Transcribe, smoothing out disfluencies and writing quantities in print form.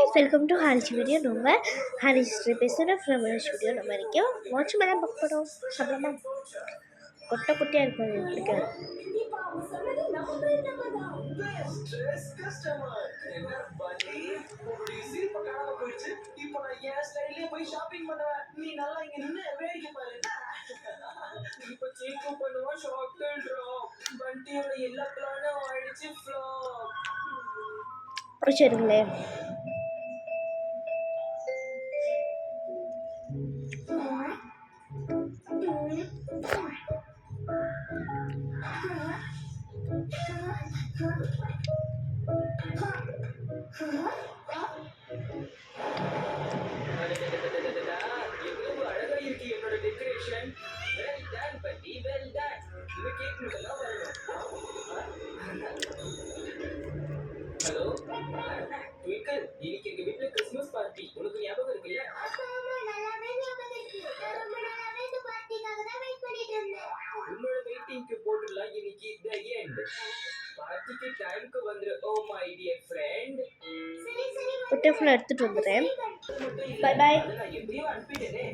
guys, welcome to Harish video. நம்ம ஹரிஷ் பேசுகிற from Harish video நம்ம வரைக்கும் வாட்ச் மேலே புக் பண்ணுறோம். சாப்பிடலாமா? கொட்டை குட்டியாக இருக்கும், அது பிடிக்காது. பிடிச்சிருங்களே. ஹலோ ட்விங்கிள், இன்னைக்கு எங்க வீட்ல கிறிஸ்மஸ் பார்ட்டி. உனக்கு ஞாபகம் இருக்குல்ல? உன்னோட வெயிட்டிங்க்கு போட்டுலாம் இன்னைக்கு தி எண்ட். பார்ட்டிக்கு டைம்க்கு வந்துரு. Oh my dear friend. புட்டை ஃபுல்லாக எடுத்துகிட்டு வந்துடுறேன். Bye bye. நான் எப்படியோ அனுப்பிட்டேனே.